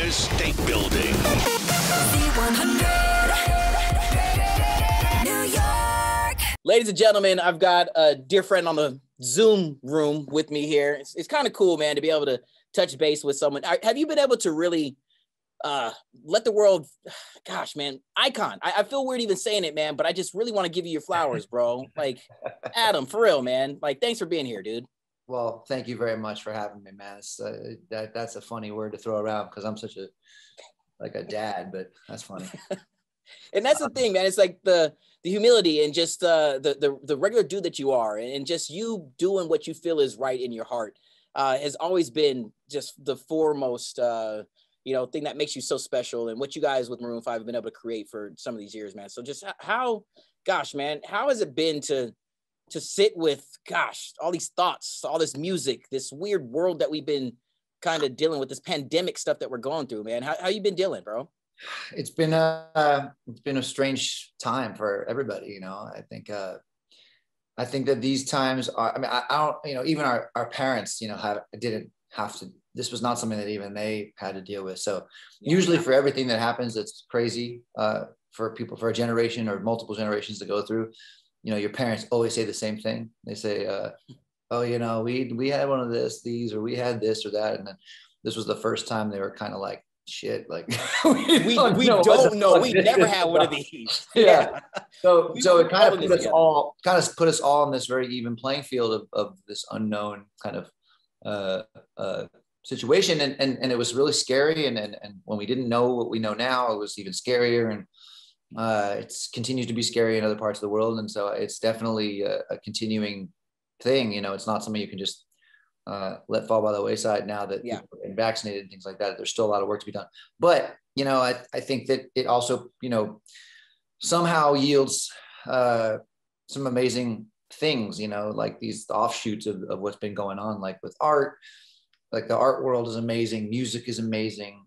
Empire State Building. New York. Ladies and gentlemen, I've got a dear friend on the Zoom room with me here. It's kind of cool, man, to be able to touch base with someone. Have you been able to really let the world, gosh, man, icon. I feel weird even saying it, man, but I just really want to give you your flowers, bro. Like, Adam, for real, man. Like, thanks for being here, dude. Well, thank you very much for having me, man. That's a funny word to throw around because I'm such a dad, but that's funny. And that's the thing, man. It's like the humility and just the regular dude that you are, and just you doing what you feel is right in your heart has always been just the foremost thing that makes you so special, and what you guys with Maroon 5 have been able to create for some of these years, man. So just how has it been to sit with, all these thoughts, all this music, this weird world that we've been kind of dealing with, this pandemic stuff that we're going through, man? How you been dealing, bro? It's been a strange time for everybody, you know. I think that these times are, I don't, even our parents, didn't have to, this was not something that even they had to deal with. So usually for everything that happens, that's crazy for people, for a generation or multiple generations to go through, your parents always say the same thing. They say, oh, we had one of these, or we had this or that. And then this was the first time they were kind of like, shit, like we don't know. We never had one of these. Yeah. So it kind of put us all in this very even playing field of this unknown kind of situation. And it was really scary. And when we didn't know what we know now, it was even scarier. And it's continues to be scary in other parts of the world. And so it's definitely a continuing thing. It's not something you can just let fall by the wayside now that people are getting vaccinated and things like that. There's still a lot of work to be done. But, I think that it also, somehow yields some amazing things, like these offshoots of what's been going on, like with art, like the art world is amazing. Music is amazing.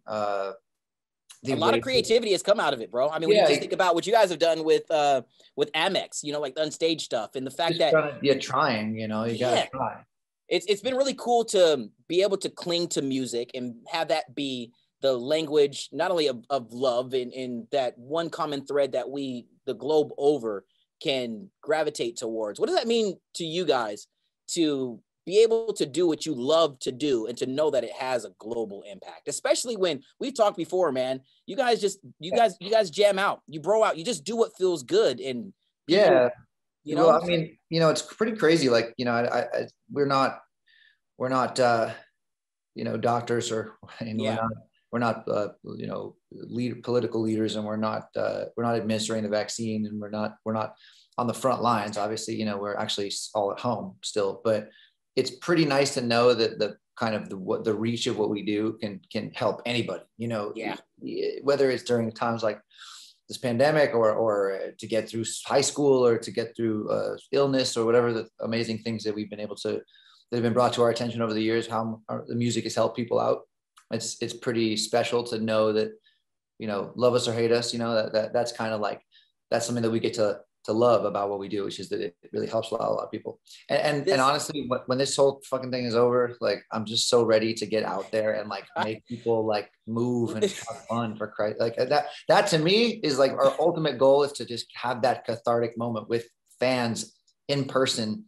A lot of creativity has come out of it, bro. I mean, when you just think about what you guys have done with Amex, like the unstage stuff, and the fact that trying, you gotta try. It's been really cool to be able to cling to music and have that be the language, not only of love and that one common thread that we, the globe over, can gravitate towards. What does that mean to you guys to be able to do what you love to do and to know that it has a global impact, especially when we've talked before, man, you guys jam out, you bro out, you just do what feels good. And people, well, I mean, it's pretty crazy. Like, we're not doctors we're not political leaders, and we're not administering the vaccine, and we're not on the front lines. Obviously, we're actually all at home still, but it's pretty nice to know that the reach of what we do can help anybody, whether it's during times like this pandemic or to get through high school or to get through illness or whatever the amazing things that that have been brought to our attention over the years, how the music has helped people out. It's pretty special to know that, love us or hate us, that's kind of like, that's something that we get to love about what we do, which is that it really helps a lot of people. And honestly, when this whole fucking thing is over, like, I'm just so ready to get out there and like make people like move and have fun, for Christ. Like that to me is like our ultimate goal, is to just have that cathartic moment with fans in person.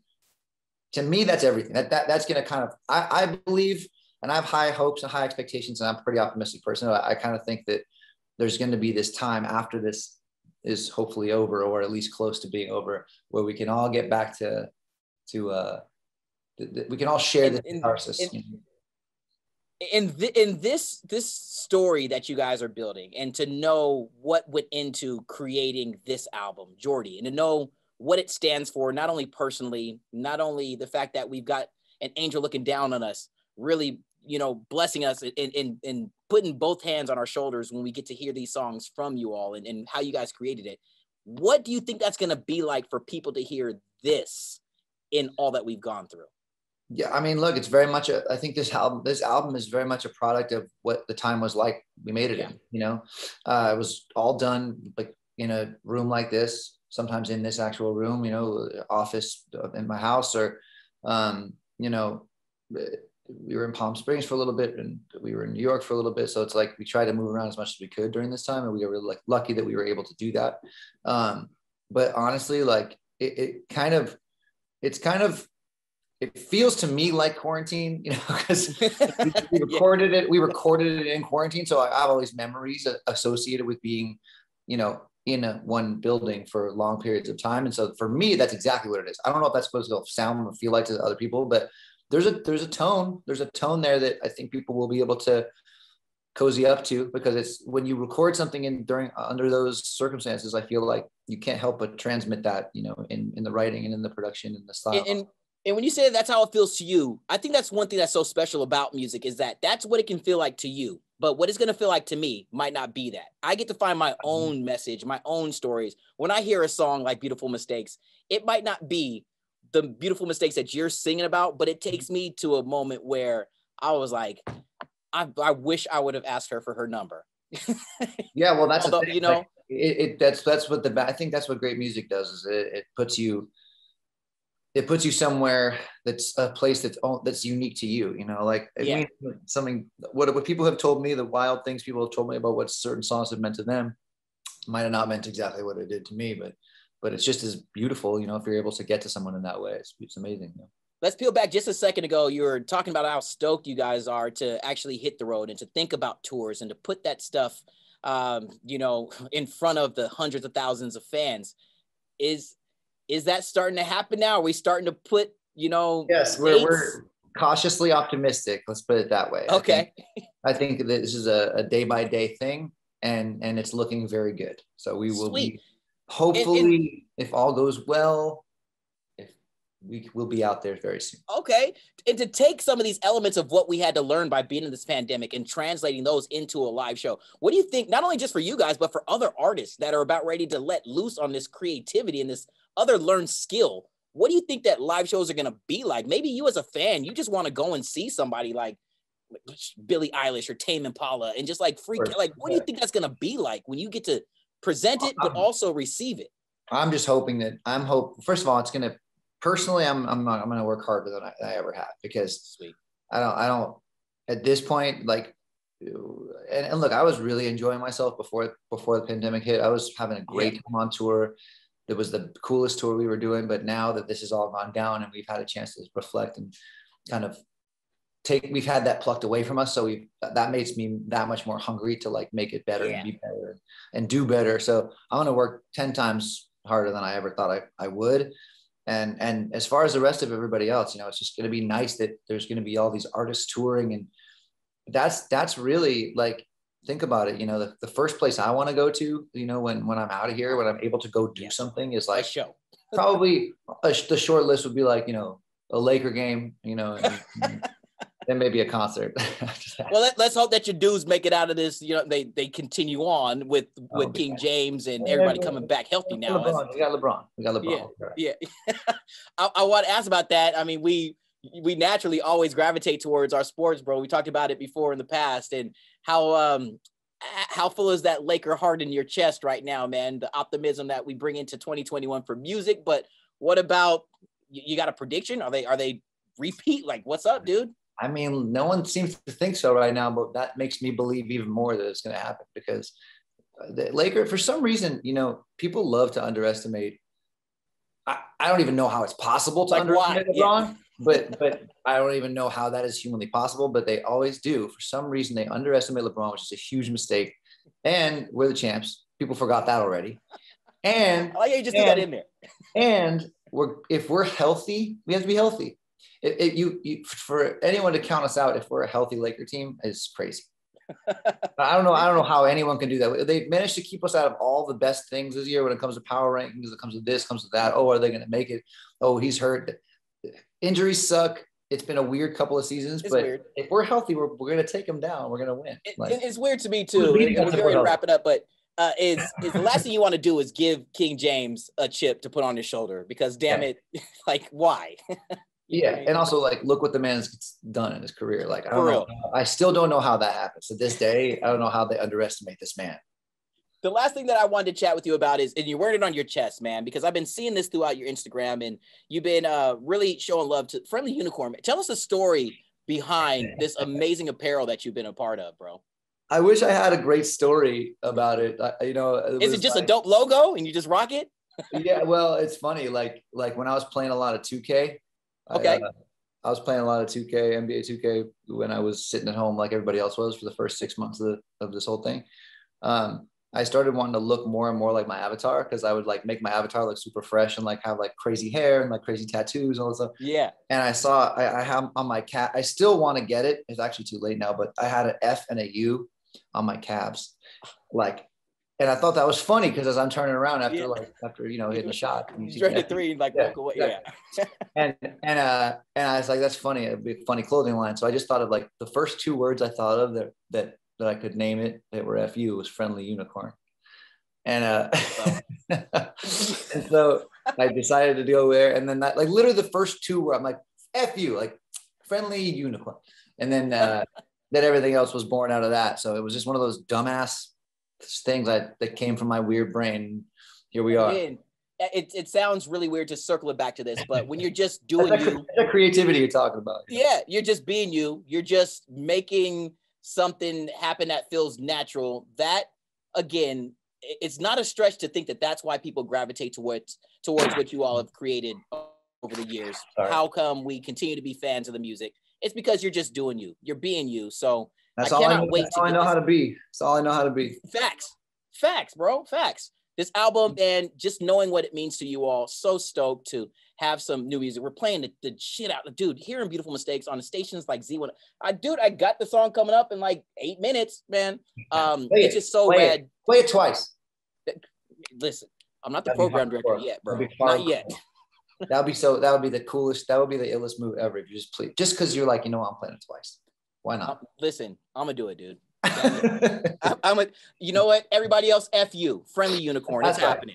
To me, that's everything. That's going to kind of, I believe, and I have high hopes and high expectations, and I'm a pretty optimistic person. I kind of think that there's going to be this time after this is hopefully over, or at least close to being over, where we can all get back to we can all share the catharsis. In this story that you guys are building, and to know what went into creating this album, Jordy, and to know what it stands for, not only personally, not only the fact that we've got an angel looking down on us, really, blessing us and putting both hands on our shoulders when we get to hear these songs from you all, and how you guys created it. What do you think that's going to be like for people to hear this in all that we've gone through? Yeah, I mean, look, it's very much I think this album is very much a product of what the time was like we made it in. It was all done like in a room like this, sometimes in this actual room, office in my house, or we were in Palm Springs for a little bit, and we were in New York for a little bit. So it's like we tried to move around as much as we could during this time, and we were really like lucky that we were able to do that. But honestly, like it kind of it feels to me like quarantine, you know, because we recorded it. We recorded it in quarantine, so I have all these memories associated with being, you know, in one building for long periods of time. And so for me, that's exactly what it is. I don't know if that's supposed to sound or feel like to other people, but there's a tone there that I think people will be able to cozy up to, because it's when you record something under those circumstances, I feel like you can't help but transmit that, you know, in the writing and in the production and the style. And when you say that's how it feels to you, I think that's one thing that's so special about music, is that that's what it can feel like to you. But what it's going to feel like to me might not be that. I get to find my own message, my own stories. When I hear a song like Beautiful Mistakes, it might not be the beautiful mistakes that you're singing about, but it takes me to a moment where I was like, I wish I would have asked her for her number. Yeah, well, that's although, you know, like, that's what I think that's what great music does, is it puts you somewhere that's a place that's unique to you, you know, like it means something. What people have told me, the wild things people have told me about what certain songs have meant to them might have not meant exactly what it did to me, but it's just as beautiful, you know, if you're able to get to someone in that way. It's amazing. You know? Let's peel back just a second ago. You were talking about how stoked you guys are to actually hit the road and to think about tours and to put that stuff, you know, in front of the hundreds of thousands of fans. Is that starting to happen now? Are we starting to put, you know? Yes, we're cautiously optimistic. Let's put it that way. Okay. I think that this is a day by day thing, and it's looking very good. So we will be, hopefully, if all goes well, we will be out there very soon. Okay. And to take some of these elements of what we had to learn by being in this pandemic and translating those into a live show, what do you think, not only just for you guys, but for other artists that are about ready to let loose on this creativity and this other learned skill? What do you think that live shows are going to be like? Maybe you as a fan, you just want to go and see somebody like Billie Eilish or Tame Impala and just like like, what do you think that's going to be like when you get to present it, but also receive it? I'm just hoping that first of all, it's going to, personally, I'm going to work harder than I ever have, because I don't at this point, like, and look, I was really enjoying myself before the pandemic hit. I was having a great time on tour. It was the coolest tour we were doing. But now that this has all gone down and we've had a chance to reflect and kind of we've had that plucked away from us. So that makes me that much more hungry to like make it better and be better and do better. So I'm going to work 10 times harder than I ever thought I would. And as far as the rest of everybody else, you know, it's just going to be nice that there's going to be all these artists touring, and that's really, like, think about it. You know, the first place I want to go to, you know, when I'm out of here, when I'm able to go do something, is like probably the short list would be like, you know, a Laker game, you know, and then maybe a concert. Well, let's hope that your dudes make it out of this. You know, they continue on with King James and everybody coming back healthy now. We got LeBron. Yeah. I want to ask about that. I mean, we naturally always gravitate towards our sports, bro. We talked about it before in the past, and how full is that Laker heart in your chest right now, man? The optimism that we bring into 2021 for music. But what about you? Got a prediction? Are they repeat? Like, what's up, dude? I mean, no one seems to think so right now, but that makes me believe even more that it's going to happen, because the Lakers, for some reason, you know, people love to underestimate. I don't even know how it's possible to underestimate LeBron, but I don't even know how that is humanly possible, but they always do. For some reason, they underestimate LeBron, which is a huge mistake. And we're the champs. People forgot that already. And I like how you just threw that in there. And if we're healthy, we have to be healthy. For anyone to count us out if we're a healthy Laker team is crazy. I don't know how anyone can do that. They've managed to keep us out of all the best things this year when it comes to power rankings, it comes to this, comes to that. Oh, are they going to make it? Oh, he's hurt. Injuries suck. It's been a weird couple of seasons, if we're healthy, we're going to take them down. We're going to win. It's weird to me too. We're going to wrap it up, but is the last thing you want to do is give King James a chip to put on his shoulder, because damn it, like, why? Yeah, and also, like, look what the man's done in his career. Like, I don't know. I still don't know how that happens to this day. I don't know how they underestimate this man. The last thing that I wanted to chat with you about is, and you're wearing it on your chest, man, because I've been seeing this throughout your Instagram, and you've been really showing love to Friendly Unicorn. Tell us a story behind this amazing apparel that you've been a part of, bro? I wish I had a great story about it. Is it just like a dope logo and you just rock it? Yeah, well, it's funny. Like when I was playing a lot of 2K, okay. I was playing a lot of 2K, NBA 2K when I was sitting at home like everybody else was for the first 6 months of this whole thing. I started wanting to look more and more like my avatar because I would like make my avatar look super fresh and like have like crazy hair and like crazy tattoos and all that stuff. Yeah. And I have on my cat, I still want to get it. It's actually too late now, but I had an F and a U on my calves. Like, and I thought that was funny because as I'm turning around after you know hitting a shot, you straight to three and like walk away. Yeah. and I was like, that's funny. It'd be a funny clothing line. So I just thought of like the first 2 words I thought of that I could name it that were FU was friendly unicorn. And and so I decided to go there. And then that, like literally the first 2 were I'm like, FU, like friendly unicorn. And then then everything else was born out of that. So it was just one of those dumbass things that came from my weird brain. Here we are. Again, it sounds really weird to circle it back to this, but when you're just doing the creativity you're talking about. Yeah, you're just being you. You're just making something happen that feels natural. That, again, it's not a stretch to think that that's why people gravitate towards what you all have created over the years. Sorry. How come we continue to be fans of the music? It's because you're just doing you. You're being you. So that's all I know how to be. That's all I know how to be. Facts, bro. Facts. This album and just knowing what it means to you all. So stoked to have some new music. We're playing the shit out. Dude, hearing Beautiful Mistakes on the stations like Z1. I got the song coming up in like 8 minutes, man. It's just so rad. Play it twice. Listen, I'm not the program director yet, bro. Not yet. That would be the coolest. That would be the illest move ever. If you just because you're like, you know what, I'm playing it twice. Why not? Listen, I'm gonna do it, dude. You know what? Everybody else, F you. Friendly unicorn. It's happening.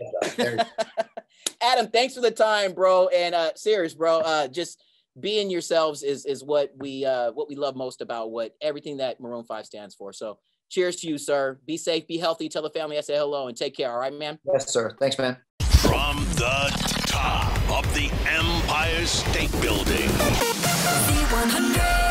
Adam, thanks for the time, bro. And serious, bro. Just being yourselves is what we love most about everything that Maroon 5 stands for. So cheers to you, sir. Be safe, be healthy. Tell the family I say hello and take care. All right, man? Yes, sir. Thanks, man. From the top of the Empire State Building. 100.